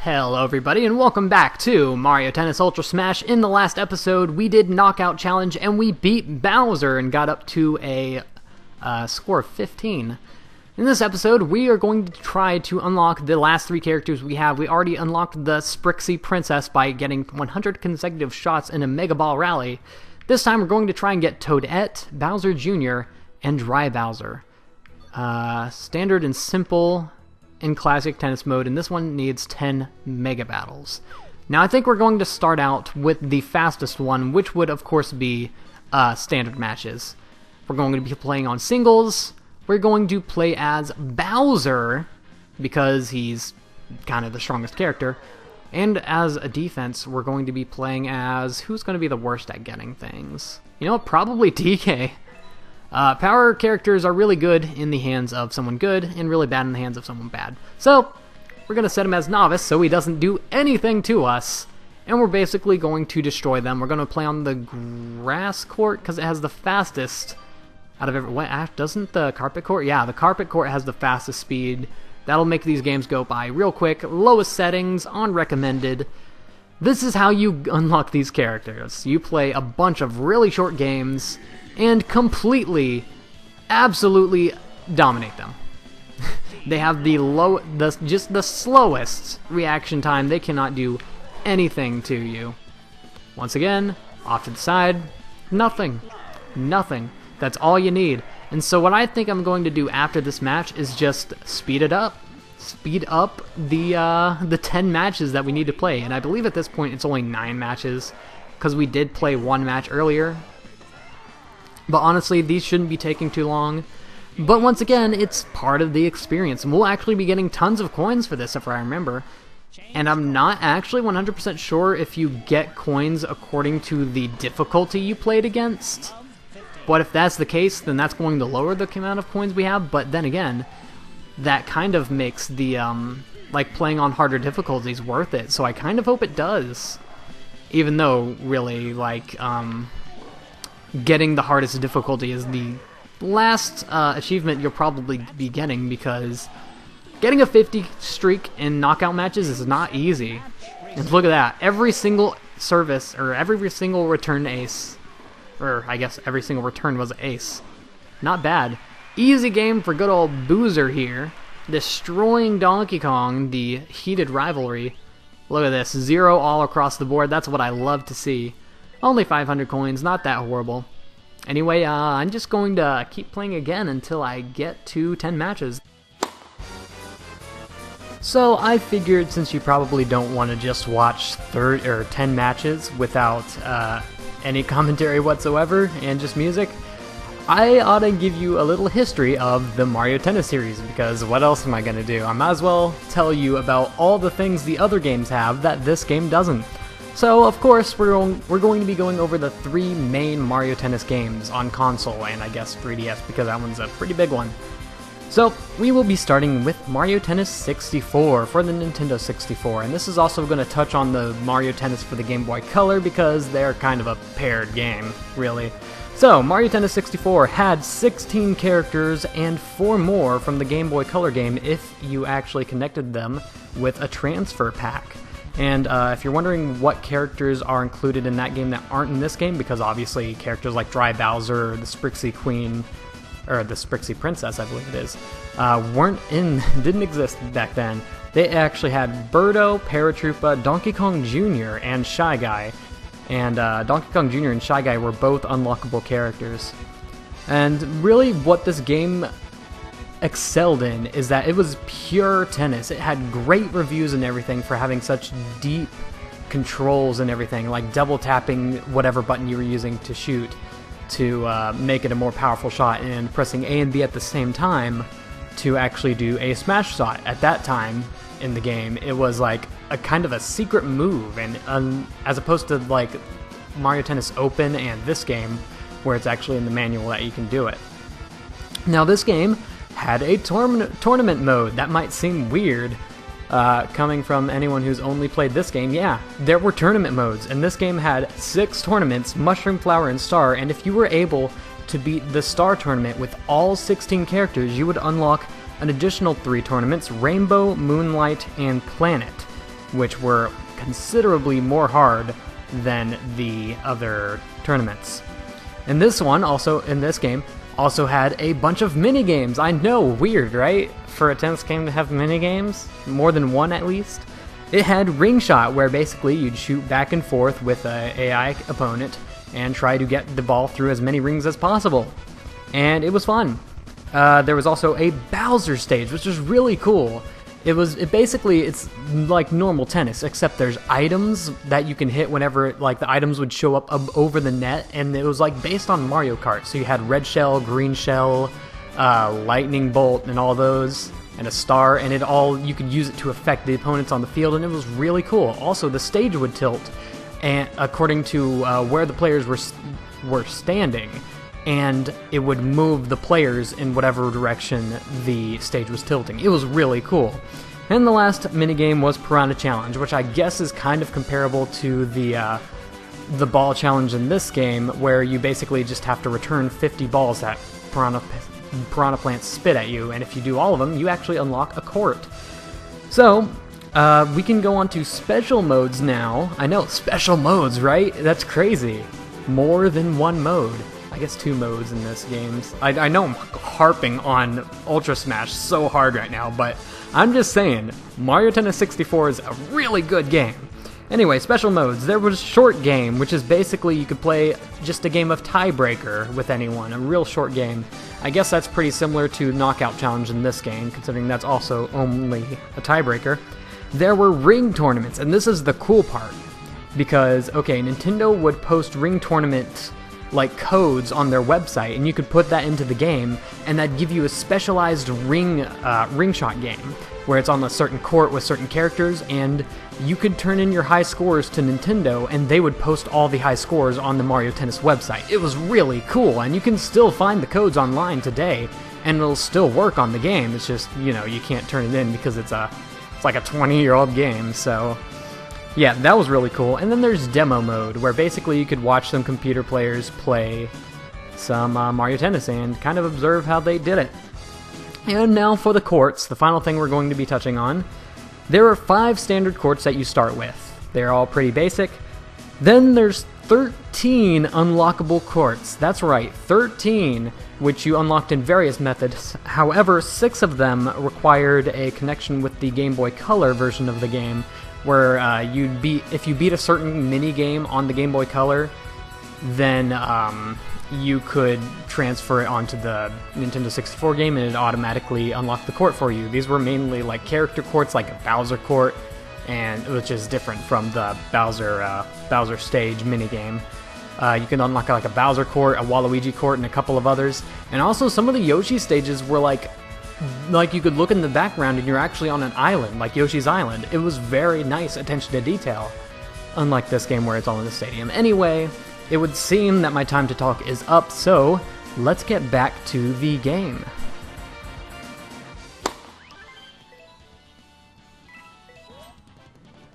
Hello everybody and welcome back to Mario Tennis Ultra Smash. In the last episode we did Knockout Challenge and we beat Bowser and got up to a score of 15. In this episode we are going to try to unlock the last three characters we have. We already unlocked the Sprixie Princess by getting 100 consecutive shots in a Mega Ball Rally. This time we're going to try and get Toadette, Bowser Jr., and Dry Bowser. Standard and simple in classic tennis mode, and this one needs 10 Mega Battles. Now I think we're going to start out with the fastest one, which would of course be standard matches. We're going to be playing on singles. We're going to play as Bowser, because he's kind of the strongest character. And as a defense, we're going to be playing as... who's going to be the worst at getting things? You know, probably DK. Power characters are really good in the hands of someone good, and really bad in the hands of someone bad. So, we're going to set him as Novice so he doesn't do anything to us. And we're basically going to destroy them. We're going to play on the grass court, because it has the fastest out of everyone. Doesn't the carpet court? Yeah, the carpet court has the fastest speed. That'll make these games go by real quick. Lowest settings, on recommended. This is how you unlock these characters. You play a bunch of really short games and completely, absolutely dominate them. They have just the slowest reaction time. They cannot do anything to you. Once again, off to the side, nothing. Nothing. That's all you need. And so what I think I'm going to do after this match is just speed it up. Speed up the 10 matches that we need to play. And I believe at this point it's only 9 matches, because we did play 1 match earlier. But honestly, these shouldn't be taking too long. But once again, it's part of the experience. And we'll actually be getting tons of coins for this, if I remember. And I'm not actually 100% sure if you get coins according to the difficulty you played against. But if that's the case, then that's going to lower the amount of coins we have. But then again, that kind of makes the, like, playing on harder difficulties worth it. So I kind of hope it does. Even though, really, like, getting the hardest difficulty is the last achievement you'll probably be getting, because getting a 50 streak in knockout matches is not easy. And look at that. Every single service, or every single return ace, or I guess every single return was an ace. Not bad. Easy game for good old Boozer here. Destroying Donkey Kong, the heated rivalry. Look at this. 0 all across the board. That's what I love to see. Only 500 coins, not that horrible. Anyway, I'm just going to keep playing again until I get to 10 matches. So I figured, since you probably don't want to just watch 10 matches without any commentary whatsoever and just music, I ought to give you a little history of the Mario Tennis series, because what else am I going to do? I might as well tell you about all the things the other games have that this game doesn't. So, of course, we're going to be going over the 3 main Mario Tennis games on console, and I guess 3DS, because that one's a pretty big one. So, we will be starting with Mario Tennis 64 for the Nintendo 64, and this is also going to touch on the Mario Tennis for the Game Boy Color, because they're kind of a paired game, really. So, Mario Tennis 64 had 16 characters and 4 more from the Game Boy Color game if you actually connected them with a transfer pack. And if you're wondering what characters are included in that game that aren't in this game, because obviously characters like Dry Bowser, or the Sprixie Queen, or the Sprixie Princess, I believe it is, didn't exist back then. They actually had Birdo, Paratroopa, Donkey Kong Jr., and Shy Guy. And Donkey Kong Jr. and Shy Guy were both unlockable characters. And really what this game excelled in is that it was pure tennis. It had great reviews and everything for having such deep controls and everything, like double tapping whatever button you were using to shoot to make it a more powerful shot, and pressing A and B at the same time to actually do a smash shot. At that time in the game, it was like a kind of a secret move, and as opposed to like Mario Tennis Open and this game, where it's actually in the manual that you can do it. Now this game had a tournament mode. That might seem weird coming from anyone who's only played this game. Yeah, there were tournament modes, and this game had 6 tournaments, Mushroom, Flower, and Star, and if you were able to beat the Star tournament with all 16 characters, you would unlock an additional 3 tournaments, Rainbow, Moonlight, and Planet. which were considerably more hard than the other tournaments. And this game, also had a bunch of mini-games. I know, weird, right? For a tennis game to have mini-games? More than one, at least. It had Ring Shot, where basically you'd shoot back and forth with an AI opponent and try to get the ball through as many rings as possible. And it was fun. There was also a Bowser stage, which was really cool. It's like normal tennis, except there's items that you can hit whenever, like, the items would show up over the net, and it was like based on Mario Kart. So you had red shell, green shell, lightning bolt, and all those, and a star, and you could use it to affect the opponents on the field, and it was really cool. Also, the stage would tilt, and according to where the players were standing, and it would move the players in whatever direction the stage was tilting. It was really cool. And the last minigame was Piranha Challenge, which I guess is kind of comparable to the ball challenge in this game, where you basically just have to return 50 balls that piranha plants spit at you, and if you do all of them, you actually unlock a court. So, we can go on to special modes now. I know, special modes, right? That's crazy. More than one mode. I guess 2 modes in this game. I know I'm harping on Ultra Smash so hard right now, but I'm just saying, Mario Tennis 64 is a really good game. Anyway, special modes. There was Short Game, which is basically you could play just a game of Tiebreaker with anyone, a real short game. I guess that's pretty similar to Knockout Challenge in this game, considering that's also only a tiebreaker. There were ring tournaments, and this is the cool part, because, okay, Nintendo would post ring tournaments like codes on their website, and you could put that into the game, and that'd give you a specialized ring shot game, where it's on a certain court with certain characters, and you could turn in your high scores to Nintendo, and they would post all the high scores on the Mario Tennis website. It was really cool, and you can still find the codes online today, and it'll still work on the game. It's just, you know, you can't turn it in because it's like a 20-year-old game, so yeah, that was really cool. And then there's demo mode, where basically you could watch some computer players play some Mario Tennis and kind of observe how they did it. And now for the courts, the final thing we're going to be touching on. There are 5 standard courts that you start with. They're all pretty basic. Then there's 13 unlockable courts. That's right, 13, which you unlocked in various methods. However, 6 of them required a connection with the Game Boy Color version of the game, where if you beat a certain mini game on the Game Boy Color, then you could transfer it onto the Nintendo 64 game, and it automatically unlocked the court for you. These were mainly like character courts, like a Bowser court, and which is different from the Bowser stage mini game. You can unlock like a Bowser court, a Waluigi court, and a couple of others. And also some of the Yoshi stages were like you could look in the background and you're actually on an island, like Yoshi's Island. It was very nice attention to detail, unlike this game where it's all in the stadium. Anyway, it would seem that my time to talk is up, so let's get back to the game.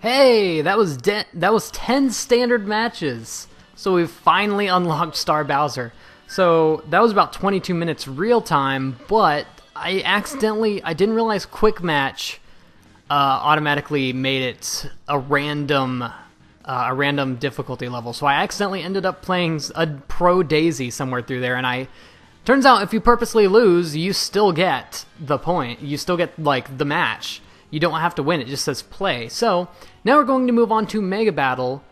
Hey, that was 10 standard matches. So we've finally unlocked Star Bowser. So that was about 22 minutes real time, but I didn't realize Quick Match automatically made it a random difficulty level. So I accidentally ended up playing a Pro Daisy somewhere through there, and turns out if you purposely lose, you still get the point. You still get, like, the match. You don't have to win, it just says play. So now we're going to move on to Mega Battle,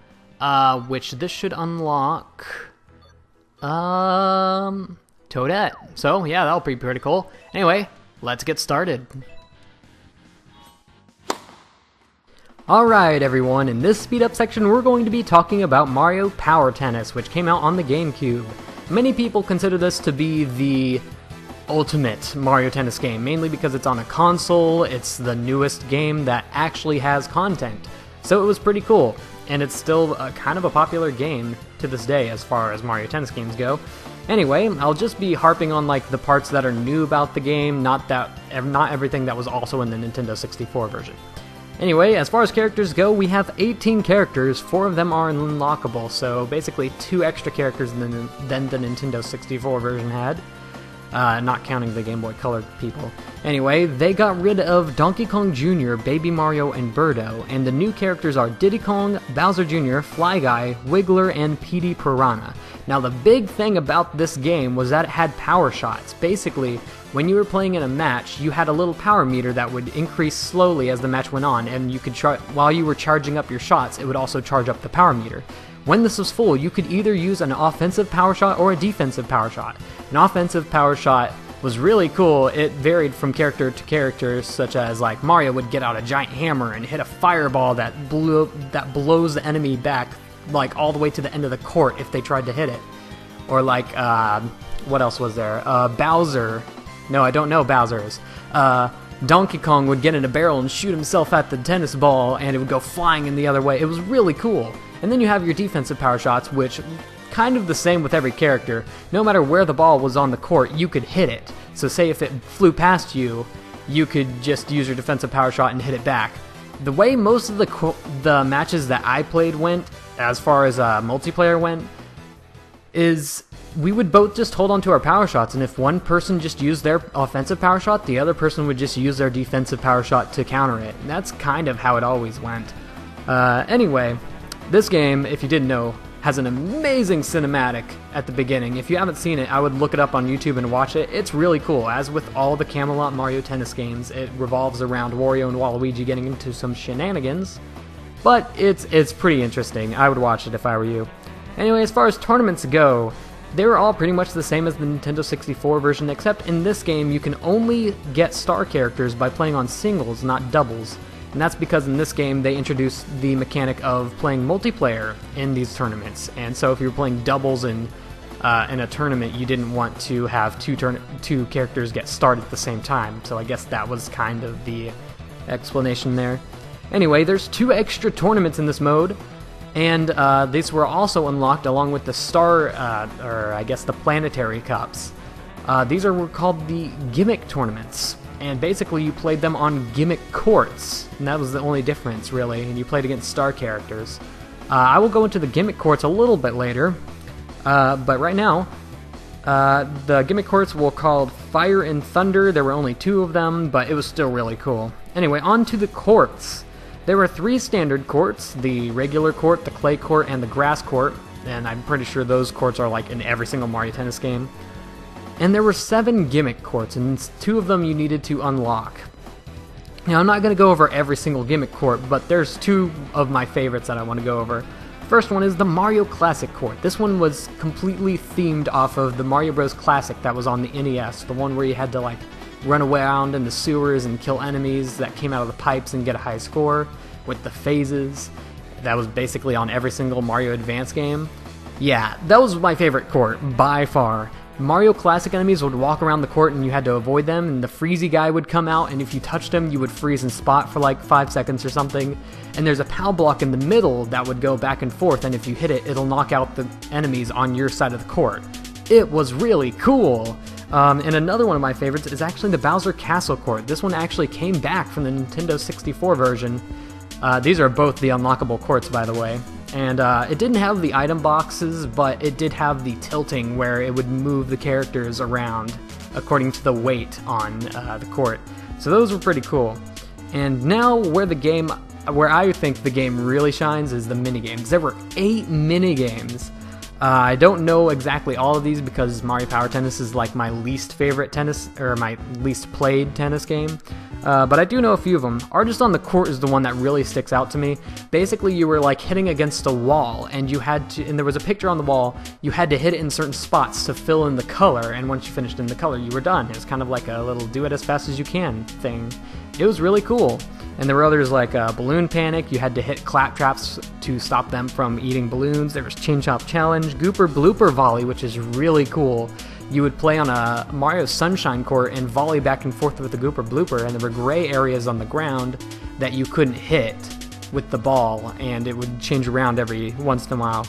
which this should unlock Toadette. So yeah, that'll be pretty cool. Anyway, let's get started. Alright everyone, in this speed up section we're going to be talking about Mario Power Tennis, which came out on the GameCube. Many people consider this to be the ultimate Mario Tennis game, mainly because it's on a console, it's the newest game that actually has content. So it was pretty cool, and it's still kind of a popular game to this day as far as Mario Tennis games go. Anyway, I'll just be harping on like the parts that are new about the game, not everything that was also in the Nintendo 64 version. Anyway, as far as characters go, we have 18 characters, 4 of them are unlockable, so basically 2 extra characters than the Nintendo 64 version had. not counting the Game Boy Color people. Anyway, they got rid of Donkey Kong Jr., Baby Mario, and Birdo, and the new characters are Diddy Kong, Bowser Jr., Fly Guy, Wiggler, and Petey Piranha. Now, the big thing about this game was that it had power shots. Basically, when you were playing in a match, you had a little power meter that would increase slowly as the match went on, and you could while you were charging up your shots, it would also charge up the power meter. When this was full, you could either use an offensive power shot or a defensive power shot. An offensive power shot was really cool. It varied from character to character, such as like Mario would get out a giant hammer and hit a fireball that blows the enemy back like all the way to the end of the court if they tried to hit it. Or like what else was there? Bowser. No, I don't know Bowser's. Donkey Kong would get in a barrel and shoot himself at the tennis ball, and it would go flying in the other way. It was really cool. And then you have your defensive power shots, which kind of the same with every character. No matter where the ball was on the court, you could hit it. So say if it flew past you, you could just use your defensive power shot and hit it back. The way most of the matches that I played went, as far as multiplayer went, is we would both just hold on to our power shots, and if one person just used their offensive power shot, the other person would just use their defensive power shot to counter it. And that's kind of how it always went. Anyway, this game, if you didn't know, has an amazing cinematic at the beginning. If you haven't seen it, I would look it up on YouTube and watch it. It's really cool. As with all the Camelot Mario Tennis games, it revolves around Wario and Waluigi getting into some shenanigans, but it's pretty interesting. I would watch it if I were you. Anyway, as far as tournaments go, they were all pretty much the same as the Nintendo 64 version, except in this game you can only get star characters by playing on singles, not doubles. And that's because in this game they introduced the mechanic of playing multiplayer in these tournaments. And so if you were playing doubles in a tournament, you didn't want to have two characters get started at the same time. So I guess that was kind of the explanation there. Anyway, there's 2 extra tournaments in this mode, and these were also unlocked along with the star, or I guess the planetary cups. These were called the gimmick tournaments. And basically you played them on gimmick courts, and that was the only difference, really, and you played against star characters. I will go into the gimmick courts a little bit later, but right now, the gimmick courts were called Fire and Thunder. There were only 2 of them, but it was still really cool. Anyway, on to the courts. There were 3 standard courts, the regular court, the clay court, and the grass court, and I'm pretty sure those courts are like in every single Mario Tennis game. And there were 7 gimmick courts, and 2 of them you needed to unlock. Now, I'm not going to go over every single gimmick court, but there's 2 of my favorites that I want to go over. First one is the Mario Classic court. This one was completely themed off of the Mario Bros. Classic that was on the NES, the one where you had to like run around in the sewers and kill enemies that came out of the pipes and get a high score with the phases. That was basically on every single Mario Advance game. Yeah, that was my favorite court, by far. Mario Classic enemies would walk around the court and you had to avoid them, and the freezy guy would come out, and if you touched him you would freeze and spot for like 5 seconds or something. And there's a POW block in the middle that would go back and forth, and if you hit it, it'll knock out the enemies on your side of the court. It was really cool! And another one of my favorites is actually the Bowser Castle court. This one actually came back from the Nintendo 64 version. These are both the unlockable courts, by the way. And it didn't have the item boxes, but it did have the tilting where it would move the characters around according to the weight on the court. So those were pretty cool. And now where I think the game really shines is the minigames. There were 8 minigames. I don't know exactly all of these because Mario Power Tennis is like my least favorite tennis, or my least played tennis game. But I do know a few of them. Artist on the Court is the one that really sticks out to me. Basically, you were like hitting against a wall, and and there was a picture on the wall. You had to hit it in certain spots to fill in the color, and once you finished in the color, you were done. It was kind of like a little do it as fast as you can thing. It was really cool. And there were others like Balloon Panic. You had to hit clap traps to stop them from eating balloons. There was Chin Chop Challenge, Gooper Blooper Volley, which is really cool. You would play on a Mario Sunshine court and volley back and forth with the Gooper Blooper, and there were gray areas on the ground that you couldn't hit with the ball, and it would change around every once in a while.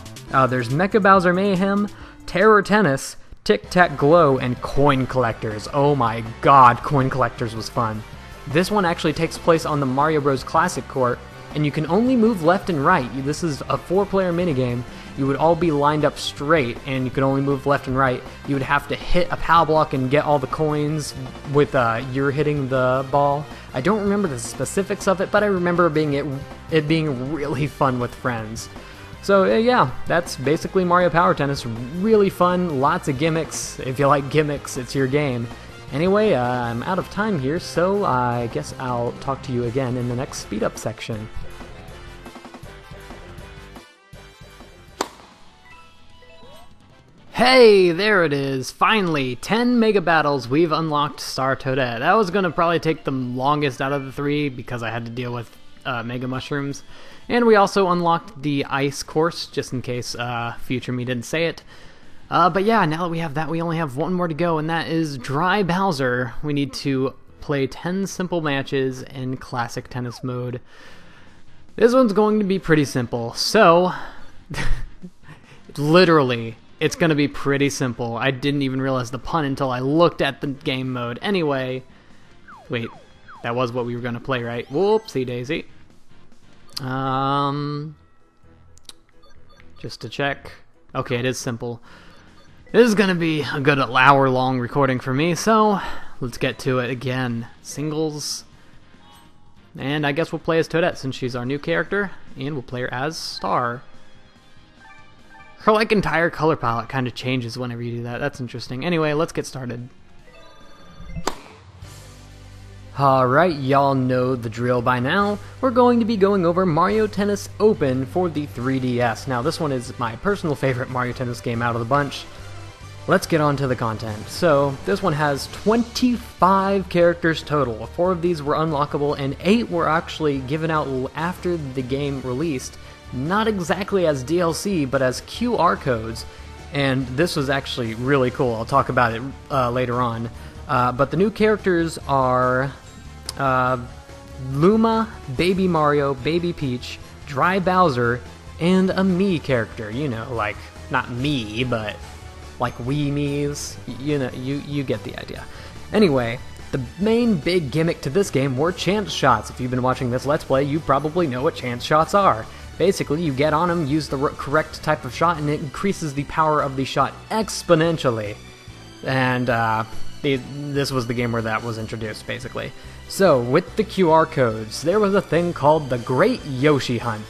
There's Mecha Bowser Mayhem, Terror Tennis, Tic Tac Glow, and Coin Collectors. Oh my god, Coin Collectors was fun. This one actually takes place on the Mario Bros. Classic court, and you can only move left and right. This is a 4-player minigame, you would all be lined up straight, and you could only move left and right. You would have to hit a POW block and get all the coins with you're hitting the ball. I don't remember the specifics of it, but I remember it being really fun with friends. So yeah, that's basically Mario Power Tennis. Really fun, lots of gimmicks. If you like gimmicks, it's your game. Anyway, I'm out of time here, so I guess I'll talk to you again in the next speed up section. Hey, there it is! Finally, 10 Mega Battles, we've unlocked Star Toadette. That was gonna probably take the longest out of the 3 because I had to deal with Mega Mushrooms. And we also unlocked the Ice course, just in case future me didn't say it. But yeah, now that we have that, we only have one more to go, and that is Dry Bowser. We need to play 10 simple matches in Classic Tennis mode. This one's going to be pretty simple, so literally, it's going to be pretty simple. I didn't even realize the pun until I looked at the game mode. Anyway, wait, that was what we were going to play, right? Whoopsie daisy. Just to check. Okay, it is simple. This is gonna be a good hour-long recording for me, so let's get to it again. Singles. And I guess we'll play as Toadette since she's our new character, and we'll play her as Star. Her entire color palette kind of changes whenever you do that. That's interesting. Anyway, let's get started. Alright, y'all know the drill by now. We're going to be going over Mario Tennis Open for the 3DS. Now, this one is my personal favorite Mario Tennis game out of the bunch. Let's get on to the content. So, this one has 25 characters total. 4 of these were unlockable, and 8 were actually given out after the game released. Not exactly as DLC, but as QR codes. And this was actually really cool. I'll talk about it later on. But the new characters are Luma, Baby Mario, Baby Peach, Dry Bowser, and a Mii character. You know, like, not me, but like Wii Mii's. You know, you get the idea. Anyway, the main big gimmick to this game were chance shots. If you've been watching this Let's Play, you probably know what chance shots are. Basically, you get on them, use the correct type of shot, and it increases the power of the shot exponentially. And, this was the game where that was introduced, basically. So, with the QR codes, there was a thing called the Great Yoshi Hunt.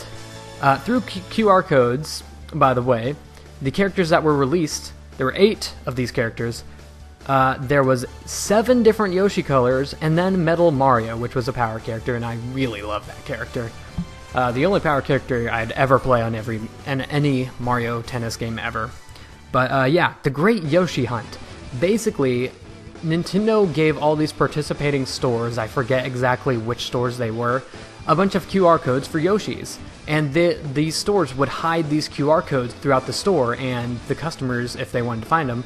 Through QR codes, by the way, the characters that were released, there were 8 of these characters. There was 7 different Yoshi colors, and then Metal Mario, which was a power character, and I really love that character. The only power character I'd ever play on any Mario Tennis game ever. But yeah, the Great Yoshi Hunt. Basically, Nintendo gave all these participating stores, I forget exactly which stores they were, a bunch of QR codes for Yoshis. And these stores would hide these QR codes throughout the store, and the customers, if they wanted to find them,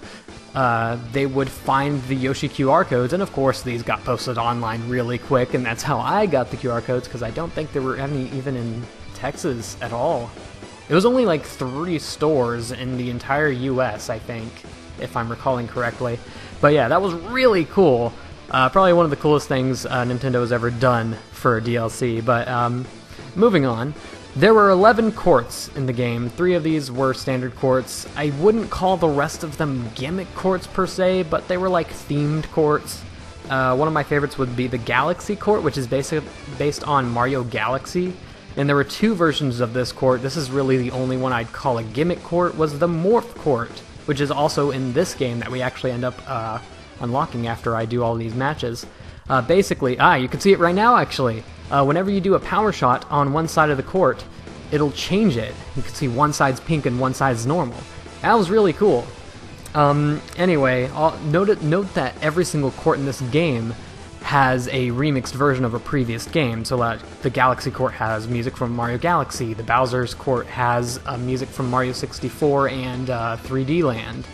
they would find the Yoshi QR codes, and of course these got posted online really quick, and that's how I got the QR codes, because I don't think there were any even in Texas at all. It was only like 3 stores in the entire US, I think, if I'm recalling correctly. But yeah, that was really cool. Probably one of the coolest things Nintendo has ever done for a DLC. But moving on, there were 11 courts in the game. 3 of these were standard courts. I wouldn't call the rest of them gimmick courts per se, but they were like themed courts. One of my favorites would be the Galaxy Court, which is based on Mario Galaxy. And there were 2 versions of this court. This is really the only one I'd call a gimmick court, was the Morph Court, which is also in this game that we actually end up unlocking after I do all these matches. Basically, you can see it right now actually. Whenever you do a power shot on one side of the court, it'll change it. You can see one side's pink and one side's normal. That was really cool. Anyway, note that every single court in this game has a remixed version of a previous game. So the Galaxy Court has music from Mario Galaxy, the Bowser's Court has music from Mario 64 and 3D Land,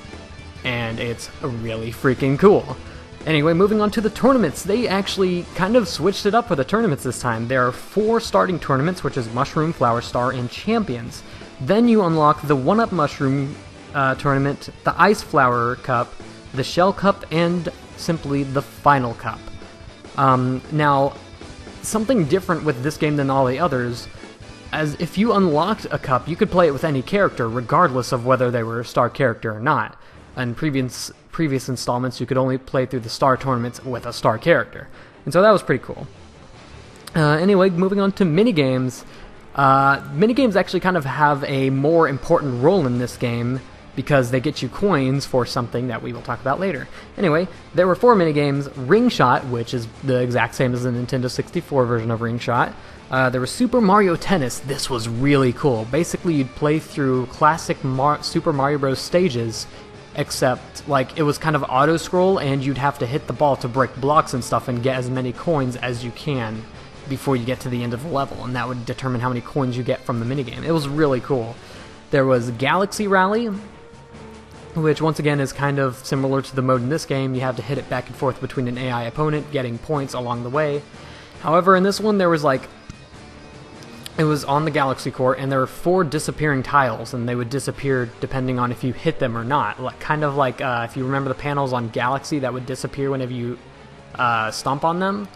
and it's really freaking cool. Anyway, moving on to the tournaments. They actually kind of switched it up for the tournaments this time. There are 4 starting tournaments, which is Mushroom, Flower Star, and Champions. Then you unlock the 1-Up Mushroom tournament, the Ice Flower Cup, the Shell Cup, and simply the Final Cup. Now, something different with this game than all the others, as if you unlocked a cup, you could play it with any character, regardless of whether they were a star character or not. In previous installments, you could only play through the star tournaments with a star character, and so that was pretty cool. Anyway, moving on to minigames. Minigames actually kind of have a more important role in this game because they get you coins for something that we will talk about later. Anyway, there were 4 minigames. Ring Shot, which is the exact same as the Nintendo 64 version of Ring Shot. There was Super Mario Tennis. This was really cool. Basically, you'd play through classic Super Mario Bros. Stages, except like it was kind of auto-scroll, and you'd have to hit the ball to break blocks and stuff and get as many coins as you can before you get to the end of the level, and that would determine how many coins you get from the minigame. It was really cool. There was Galaxy Rally, which once again is kind of similar to the mode in this game. You have to hit it back and forth between an AI opponent, getting points along the way. However, in this one there was it was on the Galaxy Court, and there were 4 disappearing tiles, and they would disappear depending on if you hit them or not. Kind of like if you remember the panels on Galaxy that would disappear whenever you stomp on them.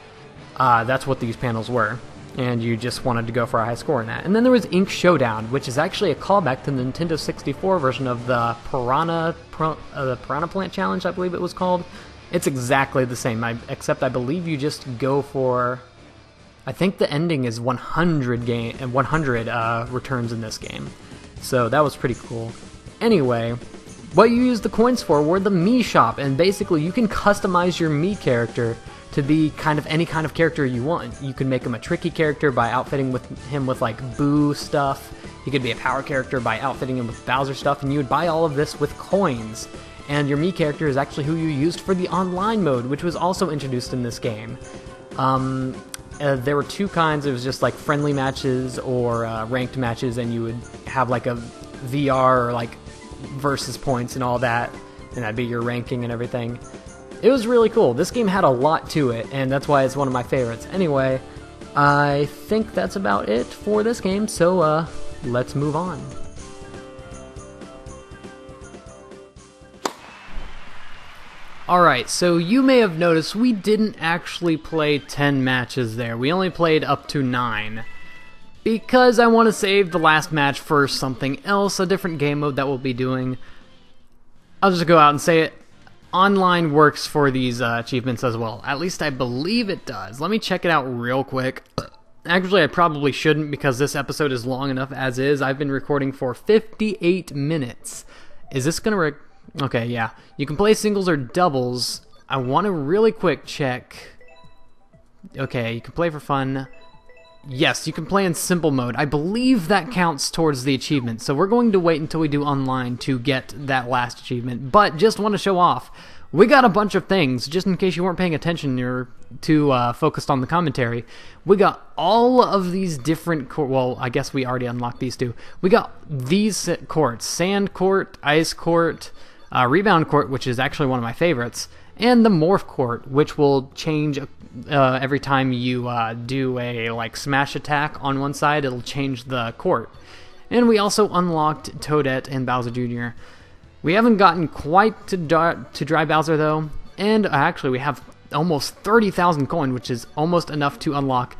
That's what these panels were, and you just wanted to go for a high score in that. And then there was Ink Showdown, which is actually a callback to the Nintendo 64 version of the Piranha Plant Challenge, I believe it was called. It's exactly the same, except I believe you just go for... I think the ending is 100 returns in this game. So that was pretty cool. Anyway, what you used the coins for were the Mii Shop, and basically you can customize your Mii character to be kind of any kind of character you want. You can make him a tricky character by outfitting him with like Boo stuff. He could be a power character by outfitting him with Bowser stuff, and you would buy all of this with coins. And your Mii character is actually who you used for the online mode, which was also introduced in this game. There were 2 kinds. It was just like friendly matches or ranked matches, and you would have like a VR or like versus points and all that, and that'd be your ranking and everything. It was really cool. This game had a lot to it, and that's why it's one of my favorites. Anyway, I think that's about it for this game, so let's move on. Alright, so you may have noticed we didn't actually play 10 matches there. We only played up to 9. Because I want to save the last match for something else, a different game mode that we'll be doing. I'll just go out and say it. Online works for these achievements as well. At least I believe it does. Let me check it out real quick. Actually, I probably shouldn't because this episode is long enough as is. I've been recording for 58 minutes. Is this going to... Okay, yeah. You can play singles or doubles. I want to really quick check. Okay, you can play for fun. Yes, you can play in simple mode. I believe that counts towards the achievement, so we're going to wait until we do online to get that last achievement. But just want to show off, we got a bunch of things, just in case you weren't paying attention or too focused on the commentary. We got all of these different well, I guess we already unlocked these 2. We got these courts, Sand Court, Ice Court, Rebound Court, which is actually one of my favorites, and the Morph Court, which will change every time you do a smash attack on one side. It'll change the court. And we also unlocked Toadette and Bowser Jr. We haven't gotten quite to Dry Bowser though, and actually we have almost 30,000 coin, which is almost enough to unlock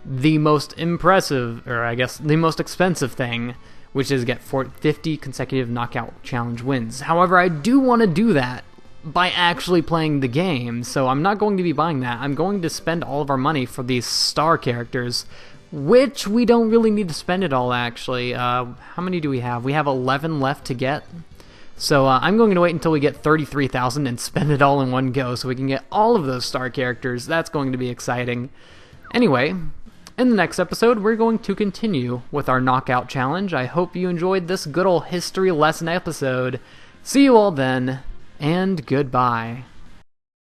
the most impressive, or I guess the most expensive thing, which is get 50 consecutive knockout challenge wins. However, I do want to do that by actually playing the game, so I'm not going to be buying that. I'm going to spend all of our money for these star characters, which we don't really need to spend it all, actually. How many do we have? We have 11 left to get. So I'm going to wait until we get 33,000 and spend it all in one go so we can get all of those star characters. That's going to be exciting. Anyway, in the next episode, we're going to continue with our knockout challenge. I hope you enjoyed this good old history lesson episode. See you all then, and goodbye.